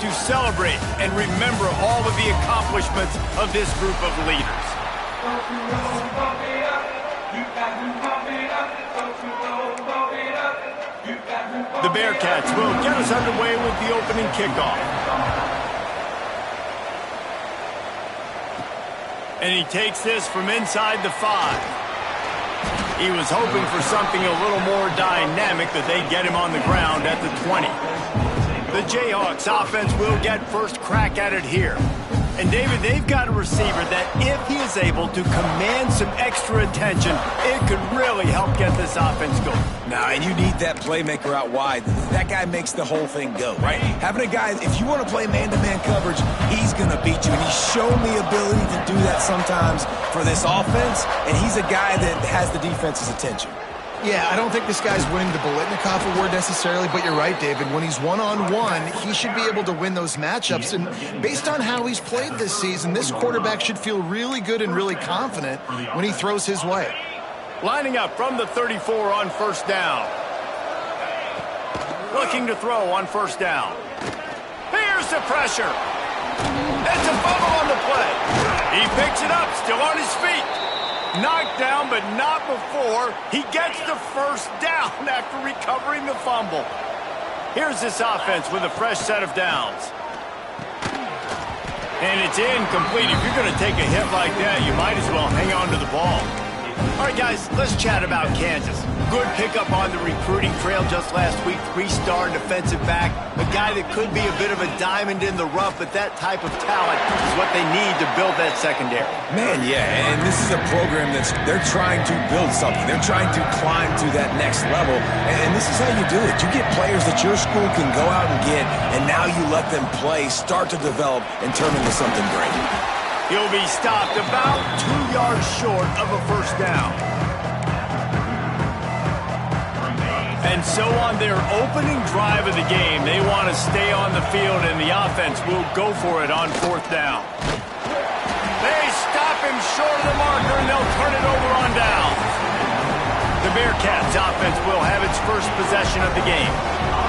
to celebrate and remember all of the accomplishments of this group of leaders. The Bearcats will get us underway with the opening kickoff. And he takes this from inside the 5. He was hoping for something a little more dynamic, but they get him on the ground at the 20. The Jayhawks offense will get first crack at it here. And David, they've got a receiver that if he is able to command some extra attention, it could really help get this offense going. Now, and you need that playmaker out wide. That guy makes the whole thing go, right? Having a guy, if you want to play man-to-man coverage, he's going to beat you. And he's shown the ability to do that sometimes for this offense, and he's a guy that has the defense's attention. Yeah, I don't think this guy's winning the Biletnikoff award necessarily, but you're right, David. When he's one-on-one, he should be able to win those matchups. And based on how he's played this season, this quarterback should feel really good and really confident when he throws his way. Lining up from the 34 on first down. Looking to throw on first down. Here's the pressure. It's a fumble on the play. He picks it up, still on his feet. Knocked down, but not before he gets the first down after recovering the fumble. Here's this offense with a fresh set of downs. And it's incomplete. If you're going to take a hit like that, you might as well hang on to the ball. All right, guys, let's chat about Kansas. Good pickup on the recruiting trail just last week. 3-star defensive back. A guy that could be a bit of a diamond in the rough, but that type of talent is what they need to build that secondary. Man, yeah, and this is a program they're trying to build something. They're trying to climb to that next level, and this is how you do it. You get players that your school can go out and get, and now you let them play, start to develop, and turn into something great. He'll be stopped about 2 yards short of a first down. And so on their opening drive of the game, they want to stay on the field, and the offense will go for it on fourth down. They stop him short of the marker, and they'll turn it over on down. The Bearcats offense will have its first possession of the game.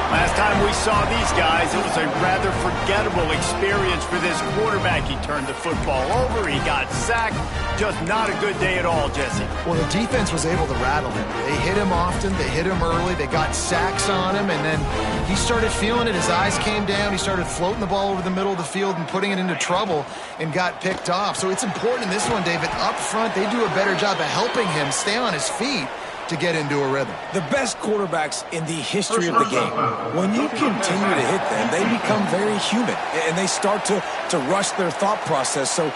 Last time we saw these guys, it was a rather forgettable experience for this quarterback. He turned the football over, he got sacked. Just not a good day at all, Jesse. Well, the defense was able to rattle him. They hit him often, they hit him early, they got sacks on him, and then he started feeling it. His eyes came down, he started floating the ball over the middle of the field and putting it into trouble and got picked off. So it's important in this one, David, up front, they do a better job of helping him stay on his feet to get into a rhythm. The best quarterbacks in the history of the game, when you continue to hit them, they become very human, and they start to rush their thought process. So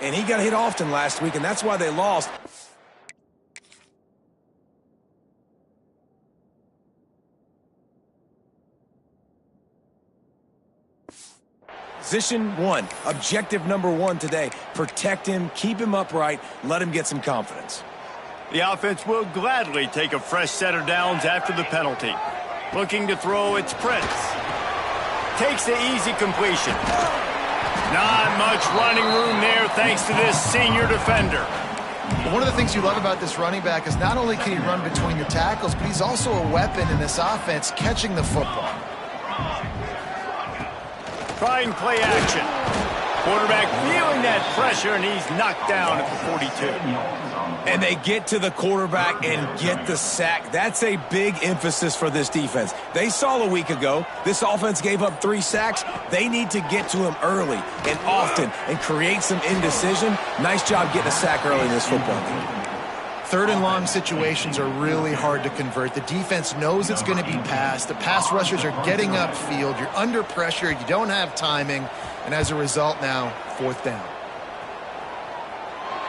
he got hit often last week, and that's why they lost. Position 1, objective number 1 today. Protect him, keep him upright, let him get some confidence. The offense will gladly take a fresh set of downs after the penalty. Looking to throw, it's Prince. Takes the easy completion. Not much running room there thanks to this senior defender. One of the things you love about this running back is not only can he run between the tackles, but he's also a weapon in this offense catching the football. Trying play action. Quarterback feeling that pressure, and he's knocked down at the 42. And they get to the quarterback and get the sack. That's a big emphasis for this defense. They saw a week ago, this offense gave up 3 sacks. They need to get to him early and often and create some indecision. Nice job getting a sack early in this football game. Third and long situations are really hard to convert. The defense knows it's going to be passed. The pass rushers are getting upfield. You're under pressure. You don't have timing. And as a result now, fourth down.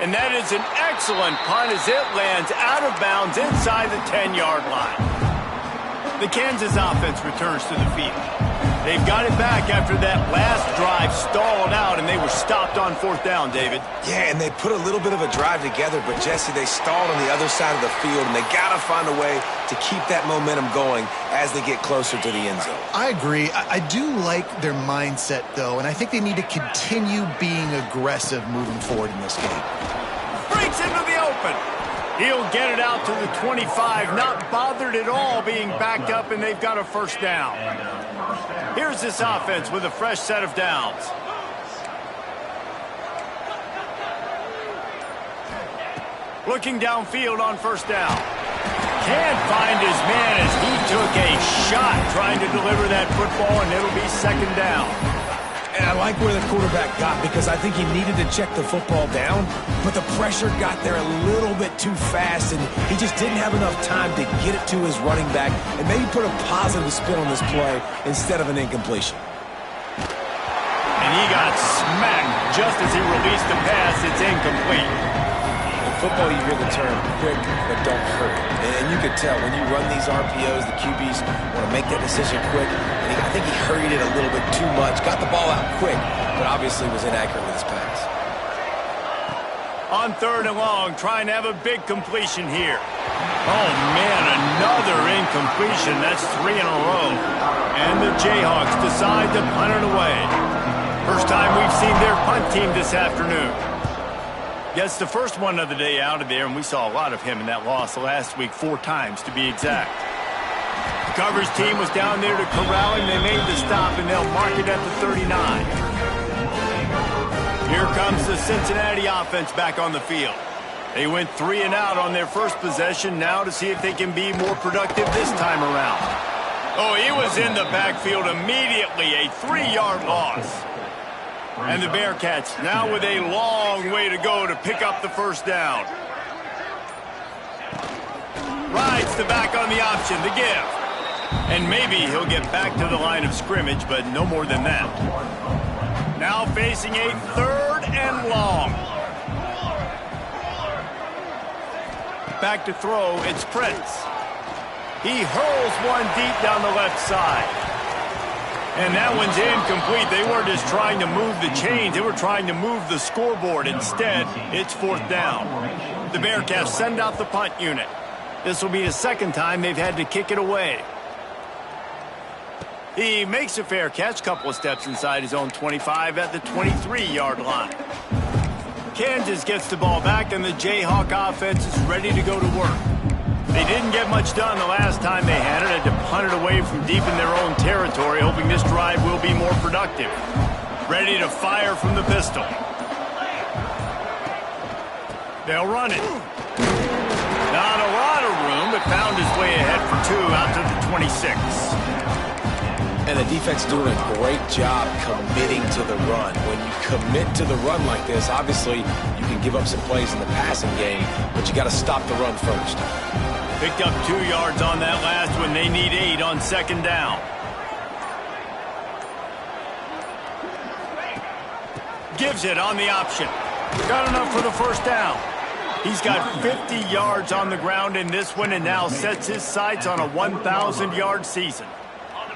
And that is an excellent punt as it lands out of bounds inside the 10-yard line. The Kansas offense returns to the field. They've got it back after that last drive stalled out, and they were stopped on fourth down, David. Yeah, and they put a little bit of a drive together, but, Jesse, they stalled on the other side of the field, and they got to find a way to keep that momentum going as they get closer to the end zone. I agree. I do like their mindset, though, and I think they need to continue being aggressive moving forward in this game. Breaks into the open. He'll get it out to the 25, not bothered at all being backed up, and they've got a first down. Here's this offense with a fresh set of downs. Looking downfield on first down. Can't find his man as he took a shot trying to deliver that football, and it'll be second down. And I like where the quarterback got because I think he needed to check the football down, but the pressure got there a little bit too fast, and he just didn't have enough time to get it to his running back and maybe put a positive spin on this play instead of an incompletion. And he got smacked just as he released the pass. It's incomplete. In football, you hear the term quick but don't hurry. And you could tell when you run these RPOs, the QBs want to make that decision quick. And I think he hurried it a little bit too much, got the ball out quick, but obviously was inaccurate with his pass. On third and long, trying to have a big completion here. Oh, man, another incompletion. That's 3 in a row. And the Jayhawks decide to punt it away. First time we've seen their punt team this afternoon. Gets the first one of the day out of there, and we saw a lot of him in that loss last week, 4 times to be exact. The coverage team was down there to corral him. They made the stop, and they'll mark it at the 39. Here comes the Cincinnati offense back on the field. They went 3 and out on their first possession, now to see if they can be more productive this time around. Oh, he was in the backfield immediately, a 3-yard loss. And the Bearcats now with a long way to go to pick up the first down. Rides the back on the option, the give. And maybe he'll get back to the line of scrimmage, but no more than that. Now facing a 3rd and long. Back to throw, it's Prince. He hurls one deep down the left side. And that one's incomplete. They weren't just trying to move the chains. They were trying to move the scoreboard. Instead, it's 4th down. The Bearcats send out the punt unit. This will be the second time they've had to kick it away. He makes a fair catch, couple of steps inside his own 25 at the 23-yard line. Kansas gets the ball back, and the Jayhawk offense is ready to go to work. They didn't get much done the last time they had it. Had to punt it away from deep in their own territory, hoping this drive will be more productive. Ready to fire from the pistol. They'll run it. Not a lot of room, but found his way ahead for 2 out to the 26. And the defense doing a great job committing to the run. When you commit to the run like this, obviously you can give up some plays in the passing game, but you got to stop the run first. Picked up 2 yards on that last one. They need 8 on second down. Gives it on the option. Got enough for the first down. He's got 50 yards on the ground in this one and now sets his sights on a 1,000-yard season.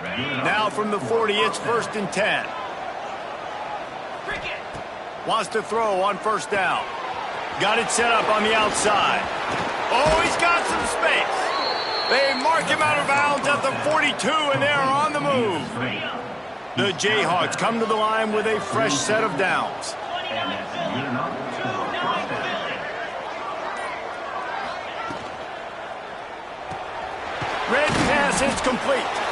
Now from the 40, it's 1st and 10. Wants to throw on first down. Got it set up on the outside. Oh, he's got some space. They mark him out of bounds at the 42, and they're on the move. The Jayhawks come to the line with a fresh set of downs. Red pass is complete.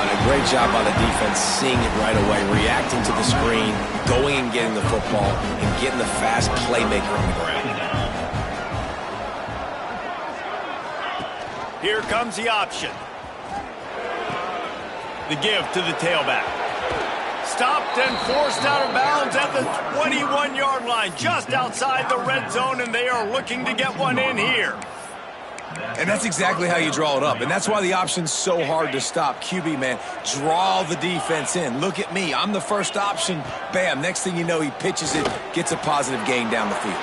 A great job by the defense, seeing it right away, reacting to the screen, going and getting the football, and getting the fast playmaker on the ground. Here comes the option. The give to the tailback. Stopped and forced out of bounds at the 21-yard line, just outside the red zone, and they are looking to get one in here. And that's exactly how you draw it up. And that's why the option's so hard to stop. QB, man, draw the defense in. Look at me. I'm the first option. Bam. Next thing you know, he pitches it, gets a positive gain down the field.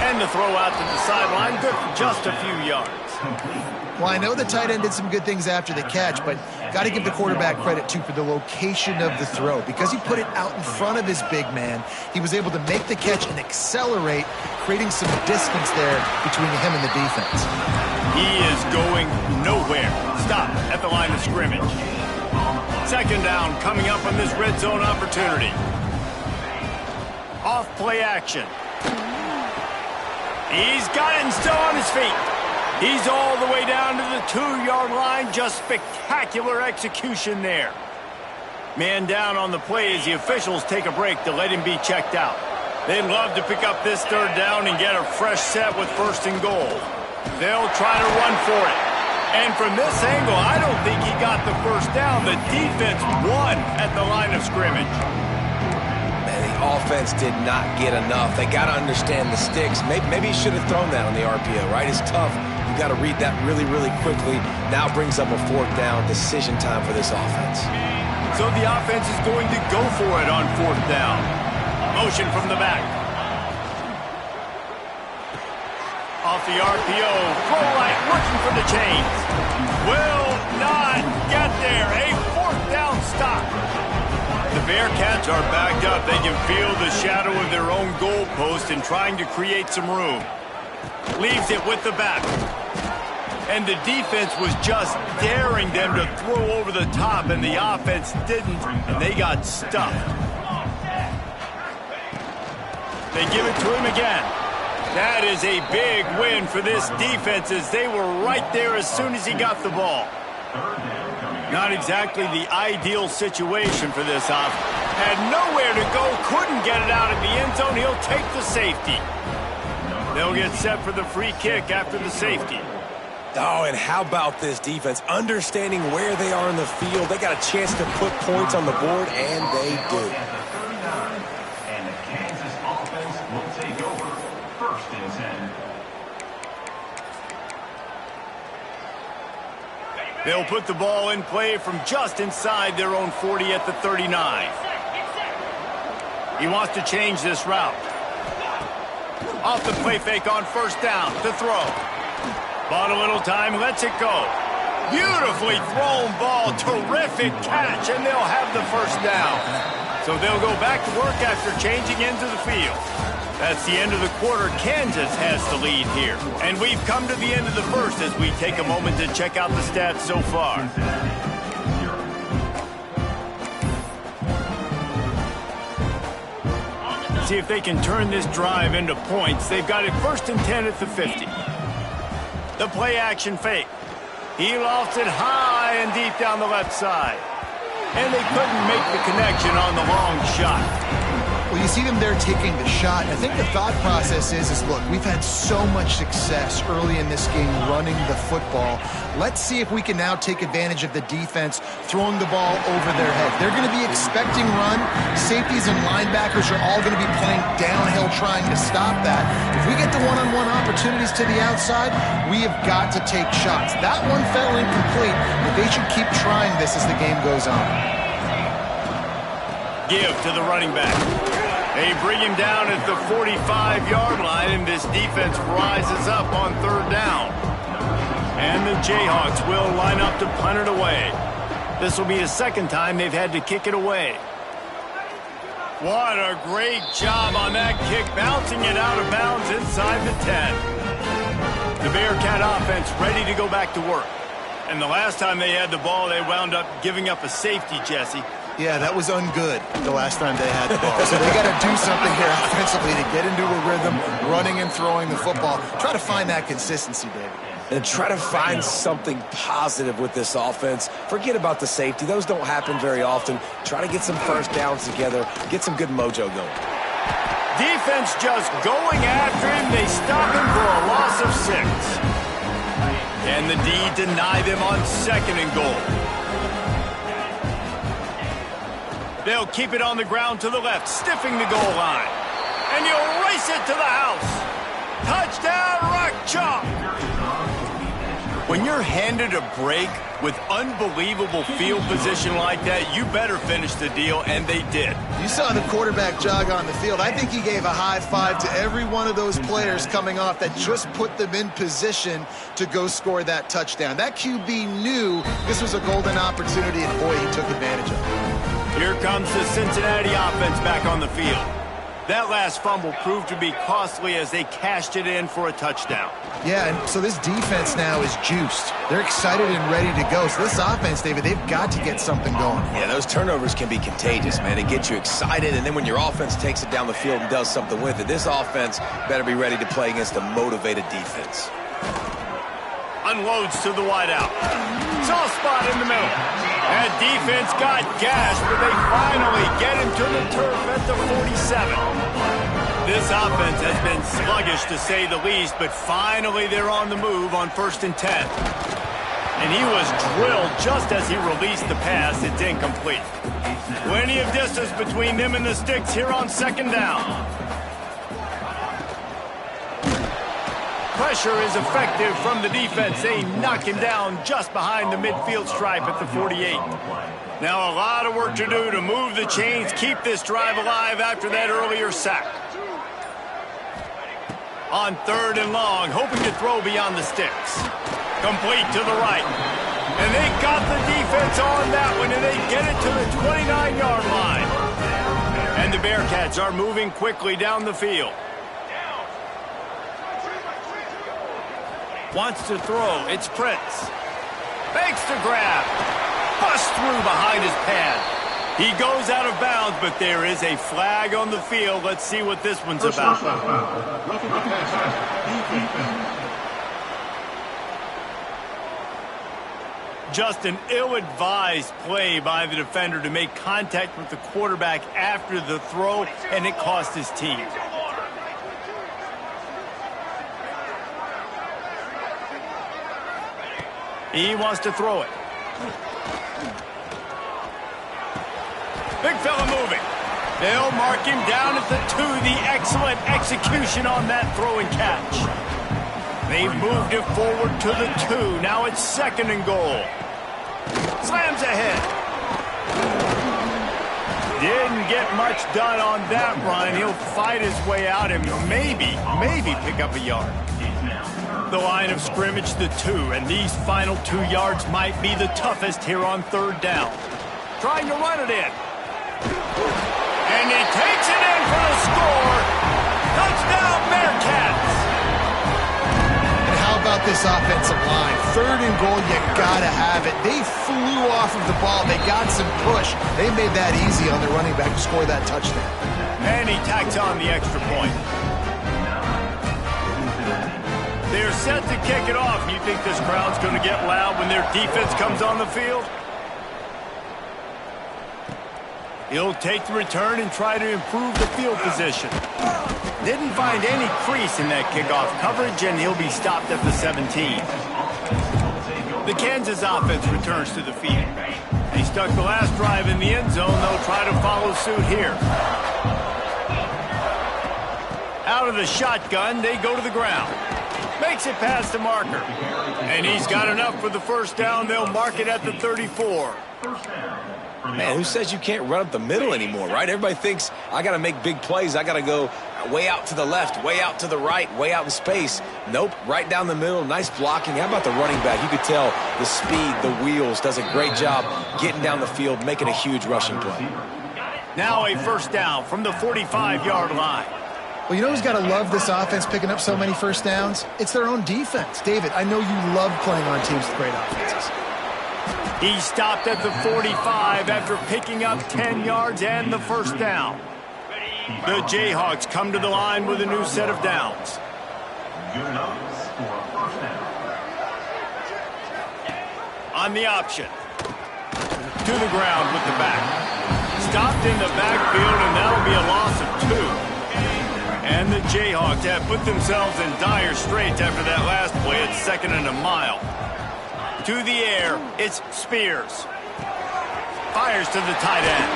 And the throw out to the sideline, good for just a few yards. Well, I know the tight end did some good things after the catch, but got to give the quarterback credit, too, for the location of the throw. Because he put it out in front of his big man, he was able to make the catch and accelerate, creating some distance there between him and the defense. He is going nowhere. Stop at the line of scrimmage. Second down coming up on this red zone opportunity. Off play action. He's got it and still on his feet. He's all the way down to the 2-yard line. Just spectacular execution there. Man down on the play as the officials take a break to let him be checked out. They'd love to pick up this 3rd down and get a fresh set with 1st and goal. They'll try to run for it. And from this angle, I don't think he got the 1st down. The defense won at the line of scrimmage. Man, the offense did not get enough. They got to understand the sticks. Maybe he should have thrown that on the RPO, right? It's tough. You got to read that really, really quickly. Now brings up a 4th down, decision time for this offense. So the offense is going to go for it on 4th down. Motion from the back. Off the RPO, throw right, looking for the chains. Will not get there. A 4th down stop. The Bearcats are backed up. They can feel the shadow of their own goalpost and trying to create some room. Leaves it with the back. And the defense was just daring them to throw over the top, and the offense didn't, and they got stuffed. They give it to him again. That is a big win for this defense as they were right there as soon as he got the ball. Not exactly the ideal situation for this offense. Had nowhere to go, couldn't get it out of the end zone. He'll take the safety. They'll get set for the free kick after the safety. Oh, and how about this defense? Understanding where they are in the field. They got a chance to put points on the board, and they do. And the Kansas offense will take over 1st and 10. They'll put the ball in play from just inside their own 40 at the 39. He wants to change this route. Off the play fake on 1st down to throw. Bought a little time, lets it go. Beautifully thrown ball, terrific catch, and they'll have the 1st down. So they'll go back to work after changing into the field. That's the end of the quarter. Kansas has the lead here. And we've come to the end of the 1st as we take a moment to check out the stats so far. See if they can turn this drive into points. They've got it 1st and 10 at the 50. The play action fake. He lofts it high and deep down the left side. And they couldn't make the connection on the long shot. Well, you see them there taking the shot. I think the thought process is look, we've had so much success early in this game running the football. Let's see if we can now take advantage of the defense throwing the ball over their head. They're going to be expecting run. Safeties and linebackers are all going to be playing downhill trying to stop that. If we get the one-on-one opportunities to the outside, we have got to take shots. That one fell incomplete, but they should keep trying this as the game goes on. Give to the running back. They bring him down at the 45-yard line, and this defense rises up on 3rd down. And the Jayhawks will line up to punt it away. This will be the 2nd time they've had to kick it away. What a great job on that kick, bouncing it out of bounds inside the 10. The Bearcat offense ready to go back to work. And the last time they had the ball, they wound up giving up a safety, Jesse. Yeah, that was ungood the last time they had the ball. So they got to do something here offensively to get into a rhythm, running and throwing the football. Try to find that consistency, David. And try to find something positive with this offense. Forget about the safety. Those don't happen very often. Try to get some 1st downs together. Get some good mojo going. Defense just going after him. They stop him for a loss of 6. And the D deny them on 2nd and goal. They'll keep it on the ground to the left, stiffing the goal line. And you'll race it to the house. Touchdown, Rock Chalk. When you're handed a break with unbelievable field position like that, you better finish the deal, and they did. You saw the quarterback jog on the field. I think he gave a high five to every one of those players coming off that just put them in position to go score that touchdown. That QB knew this was a golden opportunity, and boy, he took advantage of it. Here comes the Cincinnati offense back on the field. That last fumble proved to be costly as they cashed it in for a touchdown. Yeah, and so this defense now is juiced. They're excited and ready to go. So this offense, David, they've got to get something going. Yeah, those turnovers can be contagious, man. It gets you excited, and then when your offense takes it down the field and does something with it, this offense better be ready to play against a motivated defense. Unloads to the wideout. Soft spot in the middle. That defense got gashed, but they finally get him to the turf at the 47. This offense has been sluggish to say the least, but finally they're on the move on 1st and 10. And he was drilled just as he released the pass. It's incomplete. Plenty of distance between them and the sticks here on 2nd down. Pressure is effective from the defense. They knock him down just behind the midfield stripe at the 48. Now a lot of work to do to move the chains, keep this drive alive after that earlier sack. On 3rd and long, hoping to throw beyond the sticks. Complete to the right. And they got the defense on that one, and they get it to the 29-yard line. And the Bearcats are moving quickly down the field. Wants to throw. It's Prince. Fakes to grab. Busts through behind his pad. He goes out of bounds, but there is a flag on the field. Let's see what this one's about. Just an ill-advised play by the defender to make contact with the quarterback after the throw, and it cost his team. He wants to throw it. Big fella moving. They'll mark him down at the 2. The excellent execution on that throw and catch. They've moved it forward to the 2. Now it's 2nd and goal. Slams ahead. Didn't get much done on that run. He'll fight his way out and maybe pick up a yard. The line of scrimmage, the 2, and these final 2 yards might be the toughest here on 3rd down. Trying to run it in. And he takes it in for the score. Touchdown, Bearcats. And how about this offensive line? 3rd and goal, you gotta have it. They flew off of the ball. They got some push. They made that easy on their running back to score that touchdown. And he tacks on the extra point. They're set to kick it off. You think this crowd's going to get loud when their defense comes on the field? He'll take the return and try to improve the field position. Didn't find any crease in that kickoff coverage, and he'll be stopped at the 17. The Kansas offense returns to the field. They stuck the last drive in the end zone. They'll try to follow suit here. Out of the shotgun, they go to the ground. Makes it past the marker. And he's got enough for the 1st down. They'll mark it at the 34. Man, who says you can't run up the middle anymore, right? Everybody thinks, I got to make big plays. I got to go way out to the left, way out to the right, way out in space. Nope, right down the middle. Nice blocking. How about the running back? You could tell the speed, the wheels, does a great job getting down the field, making a huge rushing play. Now a 1st down from the 45-yard line. Well, you know who's got to love this offense picking up so many 1st downs? It's their own defense. David, I know you love playing on teams with great offenses. He stopped at the 45 after picking up 10 yards and the 1st down. The Jayhawks come to the line with a new set of downs. On the option. To the ground with the back. Stopped in the backfield, and that'll be a loss of 2. And the Jayhawks have put themselves in dire straits after that last play at 2nd and a mile. To the air, it's Spears. Fires to the tight end.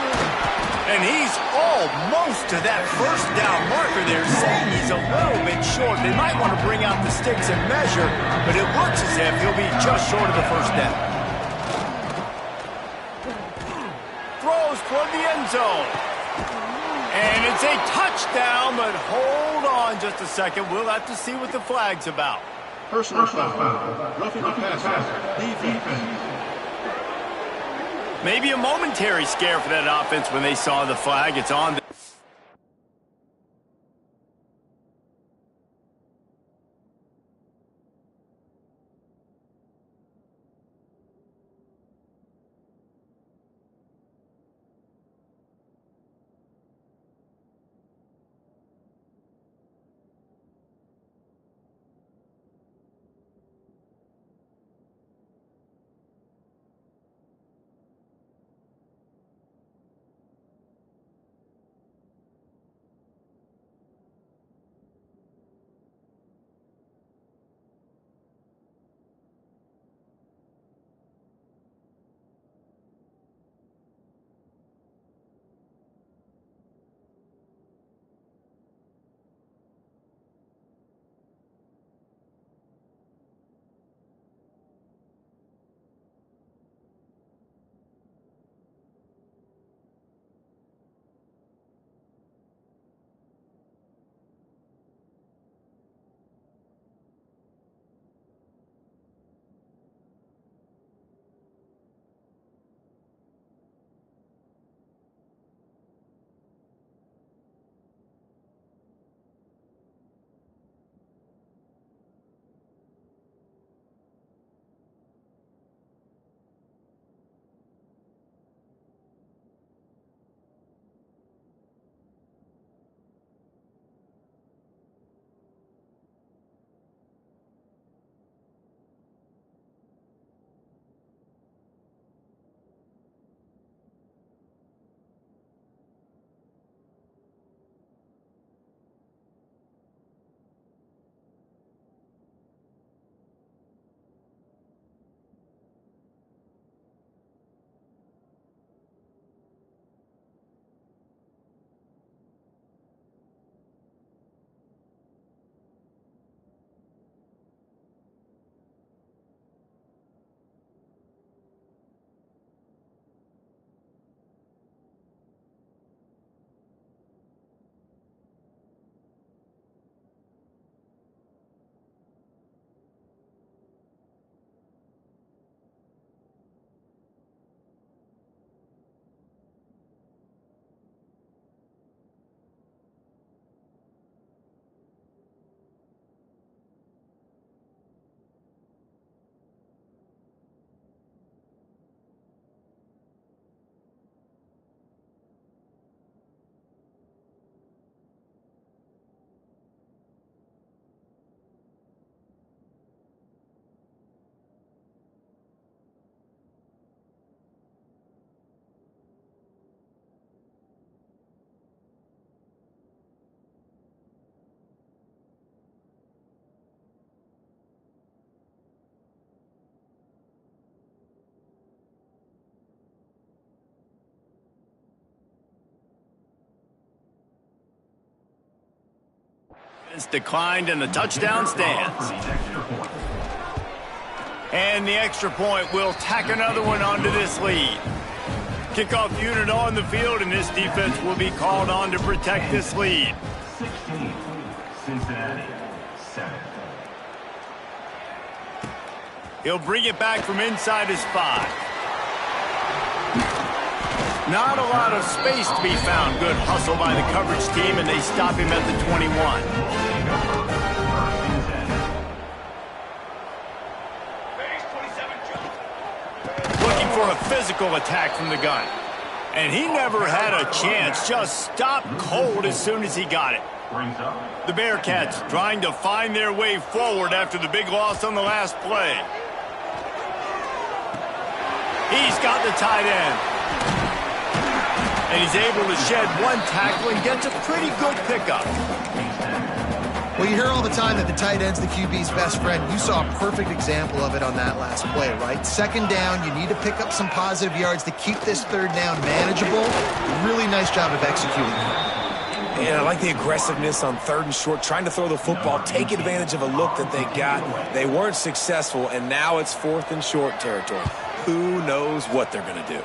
And he's almost to that 1st down marker there, saying he's a little bit short. They might want to bring out the sticks and measure, but it looks as if he'll be just short of the 1st down. Throws toward the end zone. And it's a touchdown, but hold on just a second. We'll have to see what the flag's about. Personal foul. Roughing the passer. Defense. Maybe a momentary scare for that offense when they saw the flag. It's on. It's declined and the touchdown stands. And the extra point will tack another one onto this lead. Kickoff unit on the field, and this defense will be called on to protect this lead. 16, Cincinnati, 7. He'll bring it back from inside his 5. Not a lot of space to be found. Good hustle by the coverage team, and they stop him at the 21. Looking for a physical attack from the gun. And he never had a chance. Just stopped cold as soon as he got it. The Bearcats trying to find their way forward after the big loss on the last play. He's got the tight end. And he's able to shed one tackle and gets a pretty good pickup. Well, you hear all the time that the tight end's the QB's best friend. You saw a perfect example of it on that last play, right? Second down, you need to pick up some positive yards to keep this third down manageable. Really nice job of executing. And I like the aggressiveness on 3rd and short, trying to throw the football, take advantage of a look that they got. They weren't successful, and now it's 4th and short territory. Who knows what they're going to do?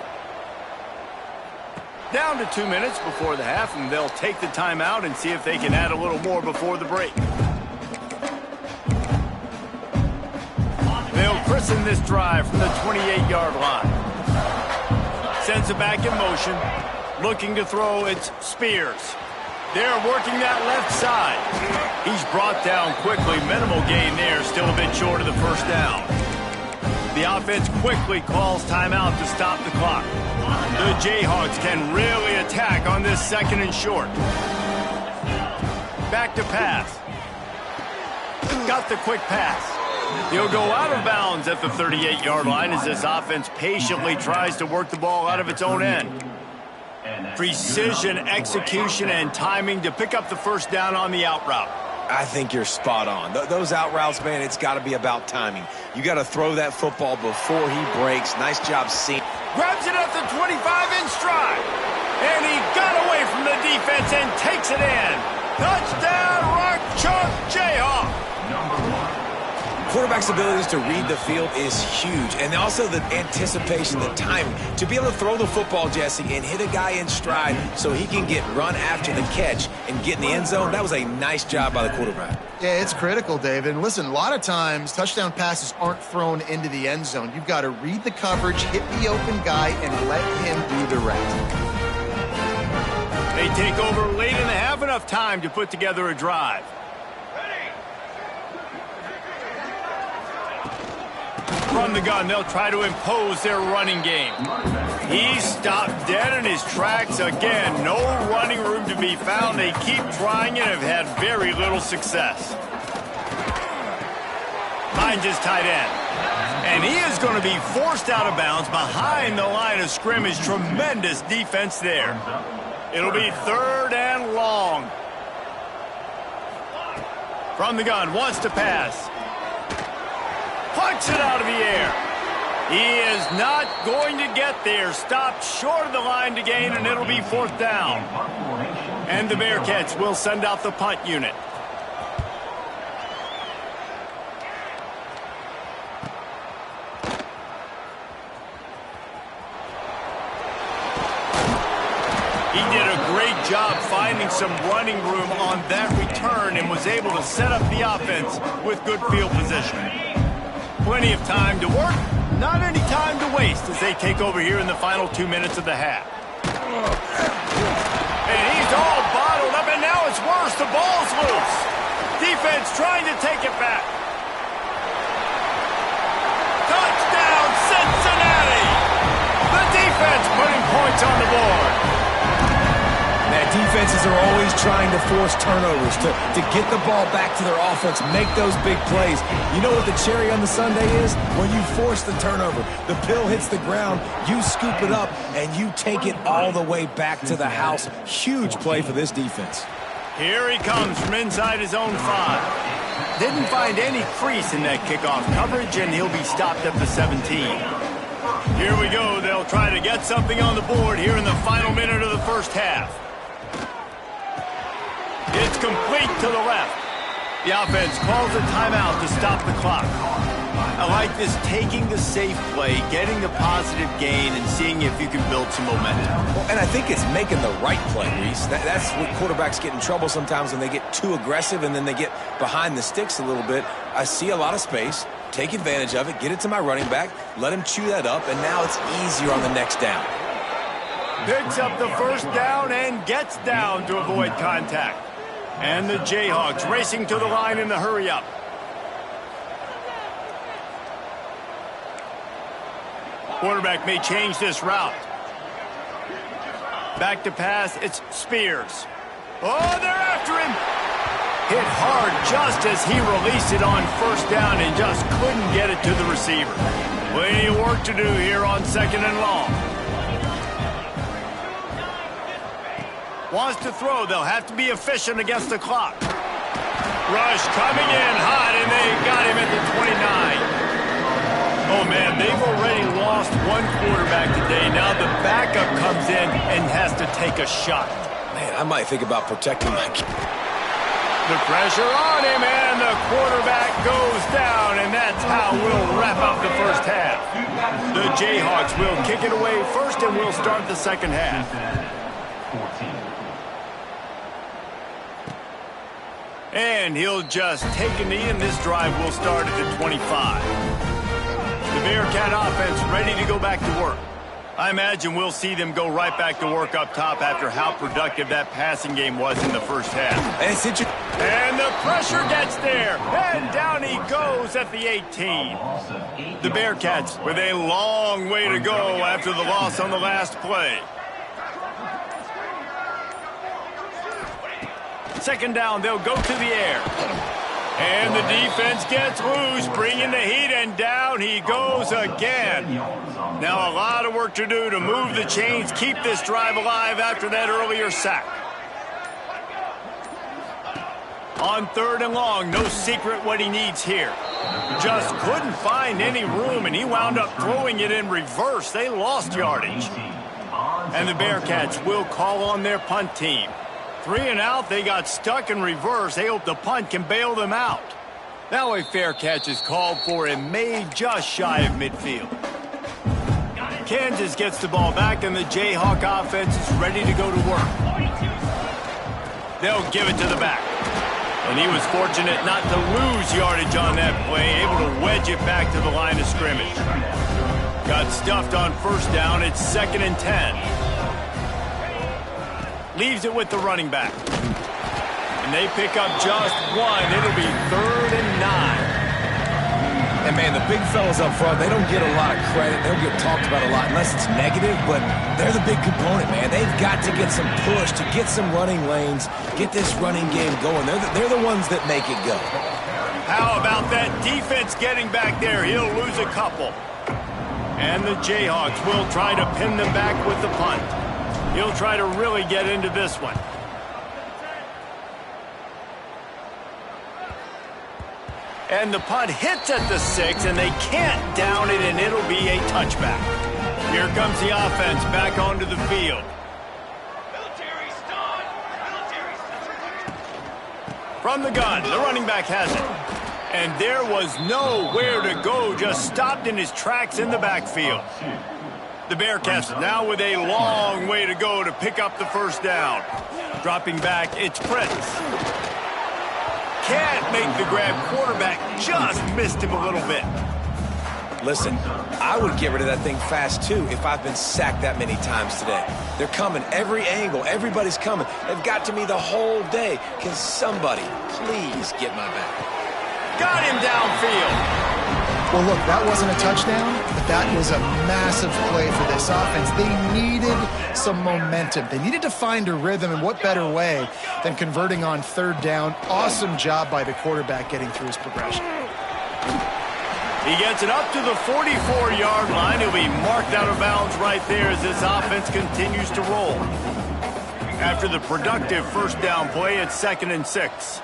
Down to 2 minutes before the half, and they'll take the timeout and see if they can add a little more before the break. They'll christen this drive from the 28-yard line. Sends it back in motion. Looking to throw, it's Spears. They're working that left side. He's brought down quickly. Minimal gain there, still a bit short of the first down. The offense quickly calls timeout to stop the clock. The Jayhawks can really attack on this 2nd and short. Back to pass. Got the quick pass. He'll go out of bounds at the 38-yard line as this offense patiently tries to work the ball out of its own end. Precision, execution, and timing to pick up the first down on the out route. I think you're spot on. Those out routes, man, it's got to be about timing. You got to throw that football before he breaks. Nice job seeing. Grabs it at the 25 in stride. And he got away from the defense and takes it in. Touchdown, Rock Chalk Jayhawk. Quarterback's abilities to read the field is huge. And also the anticipation, the timing. To be able to throw the football, Jesse, and hit a guy in stride so he can get run after the catch and get in the end zone, that was a nice job by the quarterback. Yeah, it's critical, David. And listen, a lot of times touchdown passes aren't thrown into the end zone. You've got to read the coverage, hit the open guy, and let him do the rest. They take over late in the half, enough time to put together a drive. From the gun, they'll try to impose their running game. He's stopped dead in his tracks again. No running room to be found. They keep trying and have had very little success. Finds his tight end. And he is going to be forced out of bounds behind the line of scrimmage. Tremendous defense there. It'll be 3rd and long. From the gun, wants to pass. Punch it out of the air. He is not going to get there. Stopped short of the line to gain, and it'll be 4th down. And the Bearcats will send out the punt unit. He did a great job finding some running room on that return and was able to set up the offense with good field position. Plenty of time to work, not any time to waste as they take over here in the final 2 minutes of the half. And he's all bottled up, and now it's worse. The ball's loose. Defense trying to take it back. Touchdown, Cincinnati! The defense putting points on the board. Now, defenses are always trying to force turnovers, to get the ball back to their offense, make those big plays. You know what the cherry on the sundae is? When you force the turnover, the pill hits the ground, you scoop it up, and you take it all the way back to the house. Huge play for this defense. Here he comes from inside his own 5. Didn't find any crease in that kickoff coverage, and he'll be stopped at the 17. Here we go. They'll try to get something on the board here in the final minute of the first half. It's complete to the left. The offense calls a timeout to stop the clock. I like this, taking the safe play, getting the positive gain, and seeing if you can build some momentum. Well, and I think it's making the right play, Reese. That's what quarterbacks get in trouble sometimes when they get too aggressive and then they get behind the sticks a little bit. I see a lot of space, take advantage of it, get it to my running back, let him chew that up, and now it's easier on the next down. Picks up the first down and gets down to avoid contact. And the Jayhawks racing to the line in the hurry-up. Quarterback may change this route. Back to pass, it's Spears. Oh, they're after him. Hit hard just as he released it on first down and just couldn't get it to the receiver. Plenty of work to do here on 2nd and long. Wants to throw. They'll have to be efficient against the clock. Rush coming in hot, and they got him at the 29. Oh, man, they've already lost one quarterback today. Now the backup comes in and has to take a shot. Man, I might think about protecting my kid. The pressure on him, and the quarterback goes down, and that's how we'll wrap up the first half. The Jayhawks will kick it away first, and we'll start the second half. 14. And he'll just take a knee, and this drive will start at the 25. The Bearcat offense ready to go back to work. I imagine we'll see them go right back to work up top after how productive that passing game was in the first half. And the pressure gets there, and down he goes at the 18. The Bearcats with a long way to go after the loss on the last play. Second down, they'll go to the air. And the defense gets loose, bringing the heat, and down he goes again. Now a lot of work to do to move the chains, keep this drive alive after that earlier sack. On 3rd and long, no secret what he needs here. Just couldn't find any room, and he wound up throwing it in reverse. They lost yardage. And the Bearcats will call on their punt team. 3 and out, they got stuck in reverse. They hope the punt can bail them out. Now a fair catch is called for and made just shy of midfield. Kansas gets the ball back, and the Jayhawk offense is ready to go to work. They'll give it to the back. And he was fortunate not to lose yardage on that play, able to wedge it back to the line of scrimmage. Got stuffed on first down. It's 2nd and 10. Leaves it with the running back. And they pick up just one. It'll be 3rd and 9. And, man, the big fellas up front, they don't get a lot of credit. They don't get talked about a lot unless it's negative, but they're the big component, man. They've got to get some push, to get some running lanes, get this running game going. They're the ones that make it go. How about that defense getting back there? He'll lose a couple. And the Jayhawks will try to pin them back with the punt. He'll try to really get into this one. And the punt hits at the 6, and they can't down it, and it'll be a touchback. Here comes the offense back onto the field. From the gun, the running back has it. And there was nowhere to go, just stopped in his tracks in the backfield. The Bearcats now with a long way to go to pick up the first down. Dropping back, it's Prince. Can't make the grab. Quarterback just missed him a little bit. Listen, I would get rid of that thing fast, too, if I've been sacked that many times today. They're coming every angle. Everybody's coming. They've got to me the whole day. Can somebody please get my back? Got him downfield. Well, look, that wasn't a touchdown, but that was a massive play for this offense. They needed some momentum. They needed to find a rhythm, and what better way than converting on 3rd down. Awesome job by the quarterback getting through his progression. He gets it up to the 44-yard line. He'll be marked out of bounds right there as this offense continues to roll. After the productive first down play, it's 2nd and 6.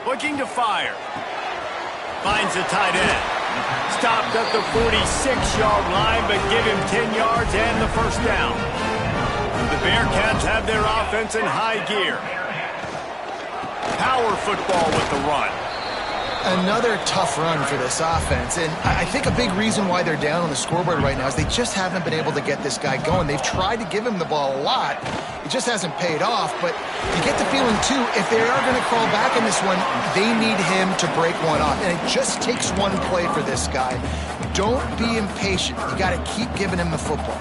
Looking to fire. Finds the tight end. Stopped at the 46-yard line, but give him 10 yards and the first down. The Bearcats have their offense in high gear. power football with the run. Another tough run for this offense, and I think a big reason why they're down on the scoreboard right now is they just haven't been able to get this guy going. They've tried to give him the ball a lot. It just hasn't paid off, but you get the feeling, too, if they are going to crawl back in this one, they need him to break one off, and it just takes one play for this guy. Don't be impatient. You got to keep giving him the football.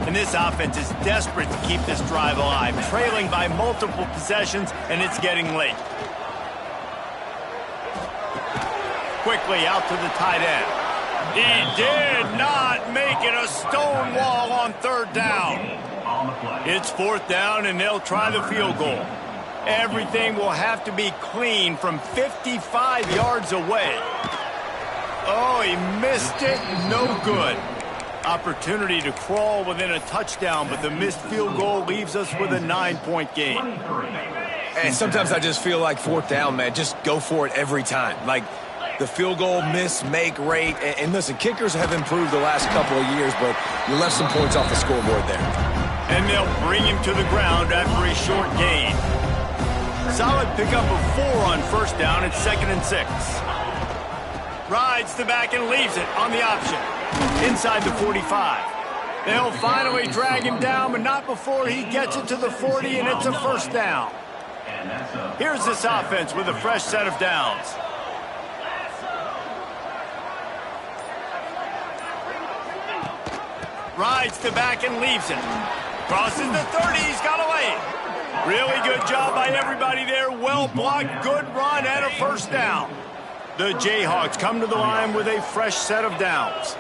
And this offense is desperate to keep this drive alive, trailing by multiple possessions, and it's getting late. Quickly out to the tight end. He did not make it a stone wall on third down. It's fourth down, and they'll try the field goal. Everything will have to be clean from 55 yards away. Oh, he missed it. No good. Opportunity to crawl within a touchdown, but the missed field goal leaves us with a 9-point game. And sometimes I just feel like fourth down, man, just go for it every time. Like, the field goal miss-make rate. And listen, kickers have improved the last couple of years, but you left some points off the scoreboard there. And they'll bring him to the ground after a short gain. Solid pickup of 4 on first down. It's 2nd and 6. Rides the back and leaves it on the option. Inside the 45. They'll finally drag him down, but not before he gets it to the 40, and it's a first down. Here's this offense with a fresh set of downs. Rides the back and leaves it. Crosses the 30. He's got away. Really good job by everybody there. Well blocked, good run, and a first down. The Jayhawks come to the line with a fresh set of downs.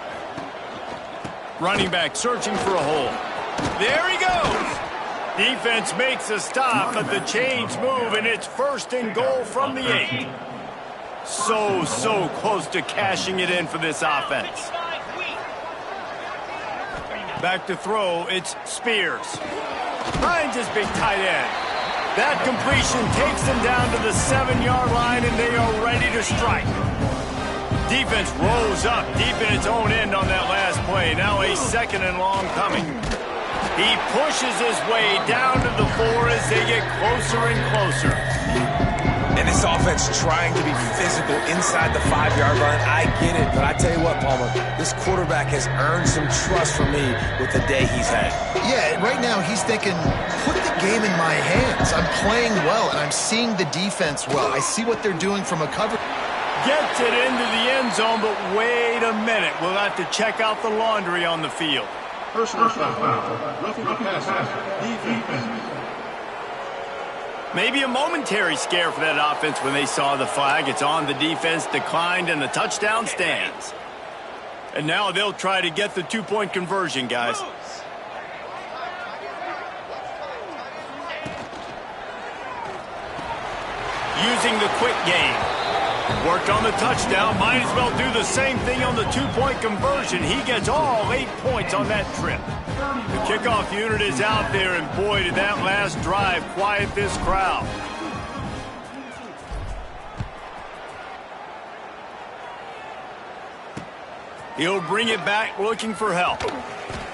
Running back searching for a hole. There he goes. Defense makes a stop, but the chains move, and it's 1st and goal from the 8. So close to cashing it in for this offense. Back to throw, it's Spears. Finds his big tight end. That completion takes them down to the 7-yard line, and they are ready to strike. Defense rolls up deep in its own end on that last play. Now a 2nd and long coming. He pushes his way down to the 4 as they get closer and closer. And this offense trying to be physical inside the 5-yard line. I get it, but I tell you what, Palmer, this quarterback has earned some trust from me with the day he's had. Yeah, right now he's thinking, put the game in my hands. I'm playing well, and I'm seeing the defense well. I see what they're doing from a cover. Gets it into the end zone, but wait a minute. We'll have to check out the laundry on the field. Personal foul. Roughing the passer. Defense. Maybe a momentary scare for that offense when they saw the flag. It's on the defense, declined, and the touchdown stands. And now they'll try to get the 2-point conversion, guys. Using the quick game. Worked on the touchdown. Might as well do the same thing on the 2-point conversion. He gets all 8 points on that trip. The kickoff unit is out there, and boy, did that last drive quiet this crowd. He'll bring it back looking for help.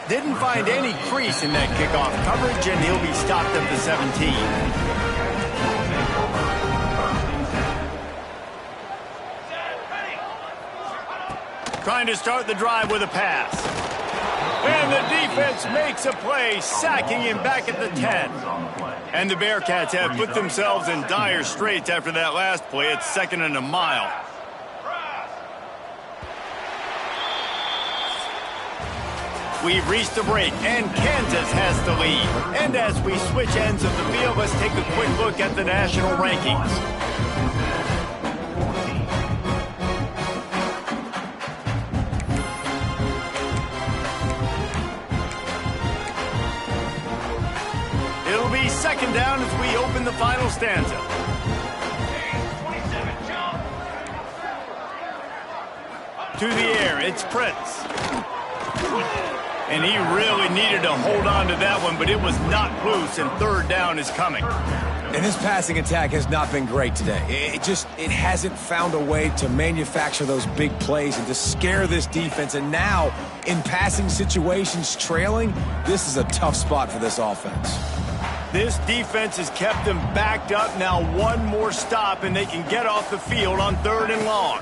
Didn't find any crease in that kickoff coverage, and he'll be stopped at the 17. Trying to start the drive with a pass. And the defense makes a play, sacking him back at the 10. And the Bearcats have put themselves in dire straits after that last play. It's 2nd and a mile. We've reached the break, and Kansas has the lead. And as we switch ends of the field, let's take a quick look at the national rankings. It'll be 2nd down as we open the final stanza. To the air, it's Prince. And he really needed to hold on to that one, but it was not loose, and 3rd down is coming. And this passing attack has not been great today. It hasn't found a way to manufacture those big plays and to scare this defense. And now, in passing situations, trailing, this is a tough spot for this offense. This defense has kept them backed up. Now one more stop, and they can get off the field on 3rd and long.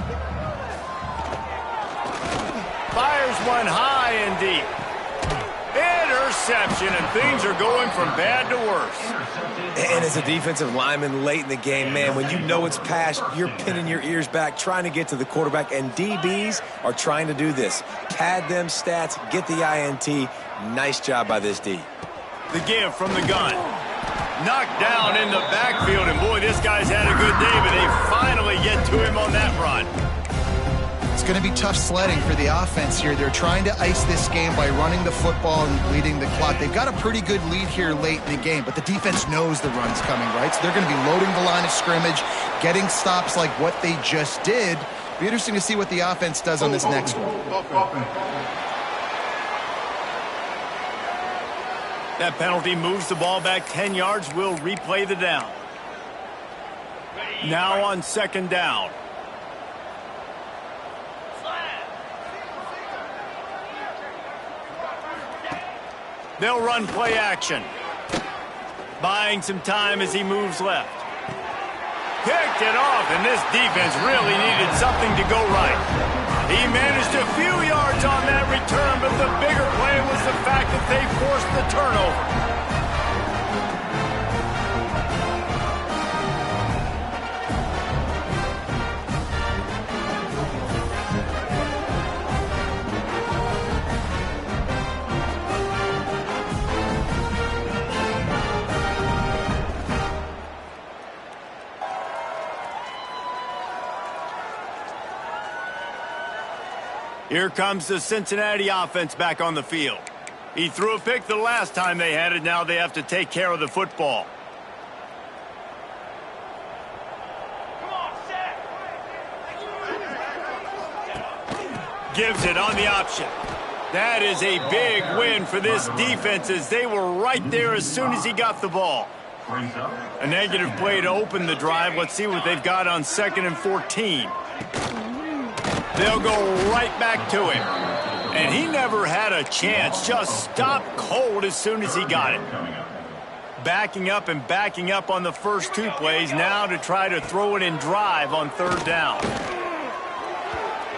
Fires one high and deep. Interception, and things are going from bad to worse. And as a defensive lineman late in the game, man, when you know it's past, you're pinning your ears back, trying to get to the quarterback, and DBs are trying to do this. Pad them stats, get the INT. Nice job by this D. The give from the gun. Knocked down in the backfield, and boy, this guy's had a good day, but they finally get to him on that run. It's going to be tough sledding for the offense here. They're trying to ice this game by running the football and bleeding the clock. They've got a pretty good lead here late in the game, but the defense knows the run's coming, right? So they're going to be loading the line of scrimmage, getting stops like what they just did. Be interesting to see what the offense does on this next one. That penalty moves the ball back 10 yards. We'll replay the down. Now on 2nd down. They'll run play action. Buying some time as he moves left. Picked it off, and this defense really needed something to go right. He managed a few yards on that return, but the bigger play was the fact that they forced the turnover. Here comes the Cincinnati offense back on the field. He threw a pick the last time they had it. Now they have to take care of the football. Gives it on the option. That is a big win for this defense as they were right there as soon as he got the ball. A negative play to open the drive. Let's see what they've got on 2nd and 14. They'll go right back to him. And he never had a chance. Just stopped cold as soon as he got it. Backing up and backing up on the first 2 plays now to try to throw it in drive on 3rd down.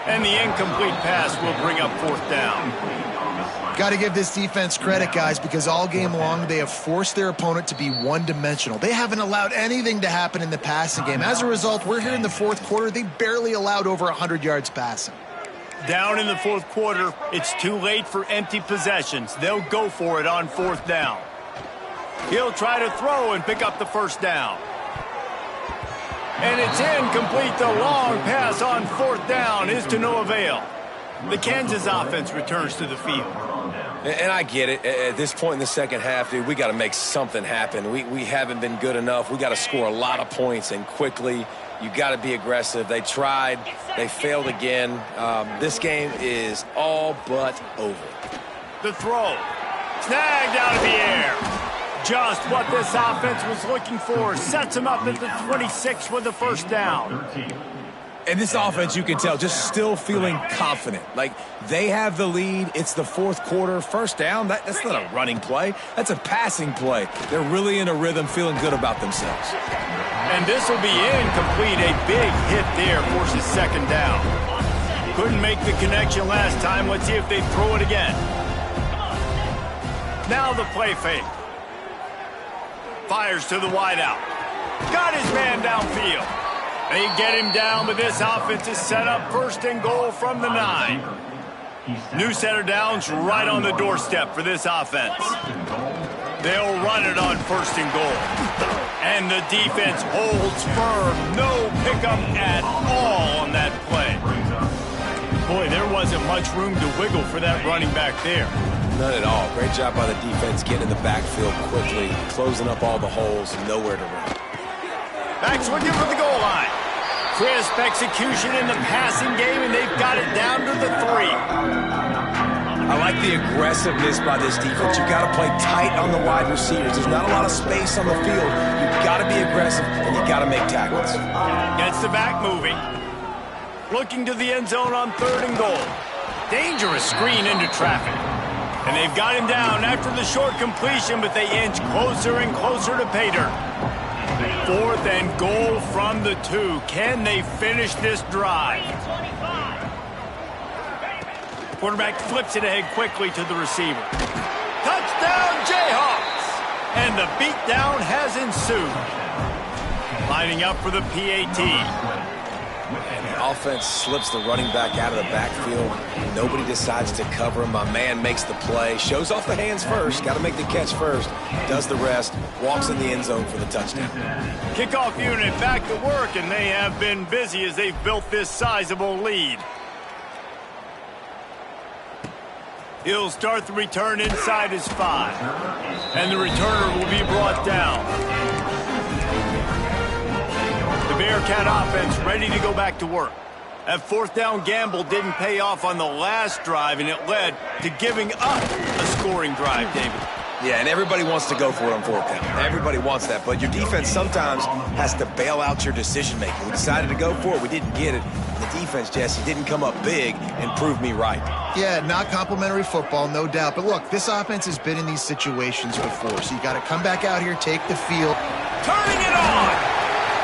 And the incomplete pass will bring up 4th down. Got to give this defense credit, guys, because all game long they have forced their opponent to be one-dimensional. They haven't allowed anything to happen in the passing game. As a result, we're here in the 4th quarter. They barely allowed over 100 yards passing. Down in the 4th quarter, it's too late for empty possessions. They'll go for it on 4th down. He'll try to throw and pick up the 1st down. And it's incomplete. The long pass on 4th down is to no avail. The Kansas offense returns to the field. And I get it. At this point in the second half, dude, we got to make something happen. We haven't been good enough. We got to score a lot of points and quickly. You got to be aggressive. They tried. They failed again. This game is all but over. The throw. Snagged out of the air. Just what this offense was looking for. Sets him up at the 26 with the 1st down. And this offense, you can tell, just still feeling confident. Like, they have the lead. It's the 4th quarter. 1st down, that's not a running play. That's a passing play. They're really in a rhythm, feeling good about themselves. And this will be incomplete. A big hit there forces 2nd down. Couldn't make the connection last time. Let's see if they throw it again. Now the play fake. Fires to the wideout. Got his man downfield. They get him down, but this offense is set up 1st and goal from the 9. New set of downs right on the doorstep for this offense. They'll run it on 1st and goal. And the defense holds firm. No pickup at all on that play. Boy, there wasn't much room to wiggle for that running back there. None at all. Great job by the defense getting in the backfield quickly, closing up all the holes, nowhere to run. Backs looking for the goal line. Crisp execution in the passing game, and they've got it down to the 3. I like the aggressiveness by this defense. You got to play tight on the wide receivers. There's not a lot of space on the field. You got to be aggressive, and you got to make tackles. Gets the back moving. Looking to the end zone on 3rd and goal. Dangerous screen into traffic. And they've got him down after the short completion, but they inch closer and closer to pay dirt. 4th and goal from the 2. Can they finish this drive? Quarterback flips it ahead quickly to the receiver. Touchdown, Jayhawks! And the beatdown has ensued. Lining up for the PAT. And the offense slips the running back out of the backfield. Nobody decides to cover him. My man makes the play. Shows off the hands first. Got to make the catch first. Does the rest. Walks in the end zone for the touchdown. Kickoff unit back to work, and they have been busy as they've built this sizable lead. He'll start the return inside his 5. And the returner will be brought down. The Bearcat offense ready to go back to work. That 4th down gamble didn't pay off on the last drive, and it led to giving up a scoring drive, David. Yeah, and everybody wants to go for it on 4th down. Everybody wants that, but your defense sometimes has to bail out your decision-making. We decided to go for it. We didn't get it. The defense, Jesse, didn't come up big and prove me right. Yeah, not complimentary football, no doubt. But look, this offense has been in these situations before, so you got to come back out here, take the field. Turning it on!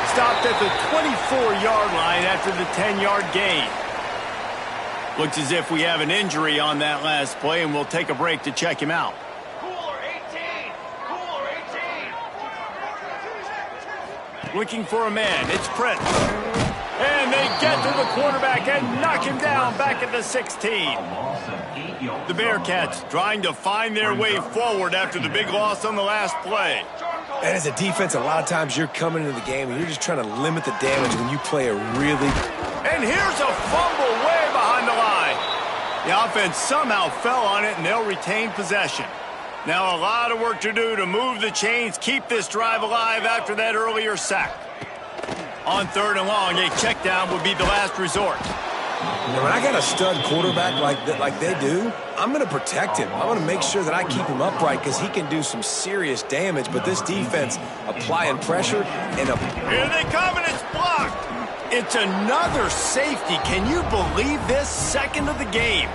Stopped at the 24-yard line after the 10-yard gain. Looks as if we have an injury on that last play, and we'll take a break to check him out. Looking for a man. It's Prince. And they get to the quarterback and knock him down back at the 16. The Bearcats trying to find their way forward after the big loss on the last play. And as a defense, a lot of times you're coming into the game and you're just trying to limit the damage when you play a really... And here's a fumble way behind the line. The offense somehow fell on it, and they'll retain possession. Now a lot of work to do to move the chains, keep this drive alive after that earlier sack. On 3rd and long, a check down would be the last resort. You know, when I got a stud quarterback like they do, I'm going to protect him. I'm going to make sure that I keep him upright because he can do some serious damage. But this defense applying pressure and here they come, and it's blocked. It's another safety. Can you believe this? 2nd of the game.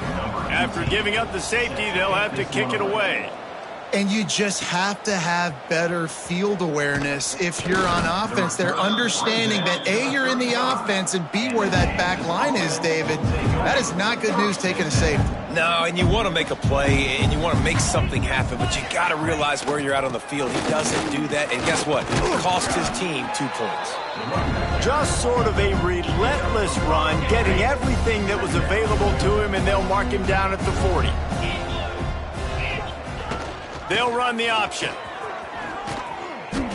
After giving up the safety, they'll have to kick it away. And you just have to have better field awareness if you're on offense. They're understanding that, A, you're in the offense, and B, where that back line is, David. That is not good news taking a safety. No, and you want to make a play, and you want to make something happen, but you got to realize where you're at on the field. He doesn't do that, and guess what? It cost his team 2 points. Just sort of a relentless run, getting everything that was available to him, and they'll mark him down at the 40. They'll run the option.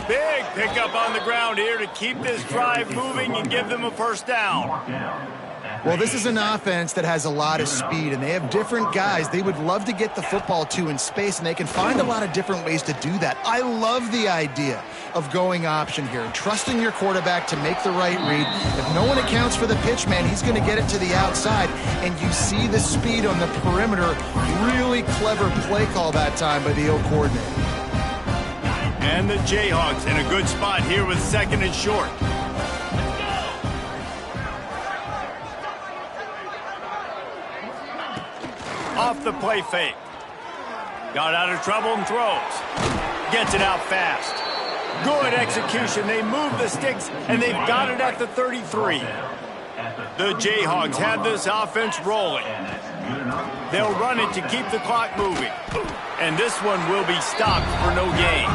Big pickup on the ground here to keep this drive moving and give them a 1st down. Well, this is an offense that has a lot of speed, and they have different guys they would love to get the football to in space, and they can find a lot of different ways to do that. I love the idea of going option here and trusting your quarterback to make the right read. If no one accounts for the pitch, man, he's going to get it to the outside, and you see the speed on the perimeter. Really clever play call that time by the O coordinator. And the Jayhawks in a good spot here with 2nd and short. Off the play fake. Got out of trouble and throws. Gets it out fast. Good execution. They move the sticks, and they've got it at the 33. The Jayhawks have this offense rolling. They'll run it to keep the clock moving. And this one will be stopped for no gain.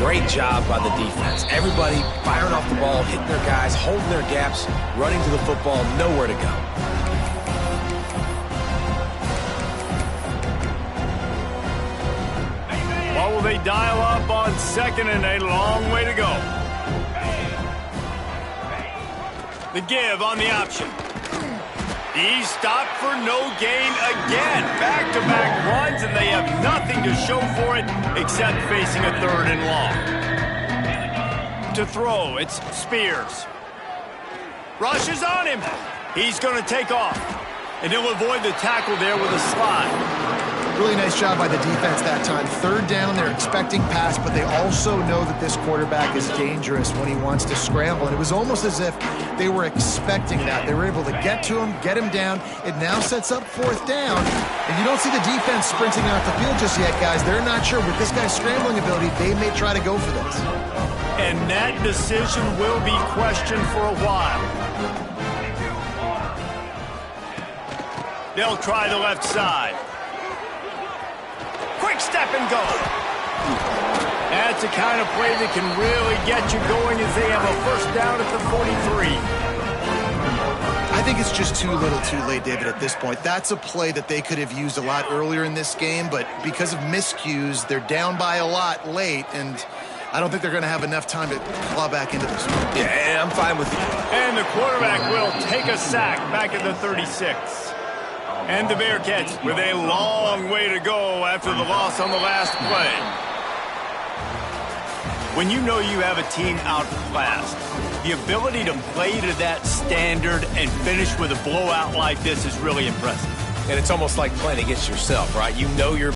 Great job by the defense. Everybody firing off the ball, hitting their guys, holding their gaps, running to the football, nowhere to go. What will they dial up on 2nd and a long way to go? The give on the option. He's stopped for no gain again. Back-to-back runs, and they have nothing to show for it except facing a 3rd and long. To throw, it's Spears. Rushes on him. He's going to take off, and he'll avoid the tackle there with a slide. Really nice job by the defense that time. Third down, they're expecting pass, but they also know that this quarterback is dangerous when he wants to scramble. And it was almost as if they were expecting that. They were able to get to him, get him down. It now sets up fourth down. And you don't see the defense sprinting off the field just yet, guys. They're not sure. With this guy's scrambling ability, they may try to go for this. And that decision will be questioned for a while. They'll try the left side. Quick step and go. That's the kind of play that can really get you going as they have a first down at the 43. I think it's just too little too late, David, at this point. That's a play that they could have used a lot earlier in this game, but because of miscues, they're down by a lot late, and I don't think they're going to have enough time to claw back into this one. Yeah, I'm fine with you. And the quarterback will take a sack back at the 36. And the Bearcats with a long way to go after the loss on the last play. When you know you have a team outclassed, the ability to play to that standard and finish with a blowout like this is really impressive. And it's almost like playing against yourself, right? You know you're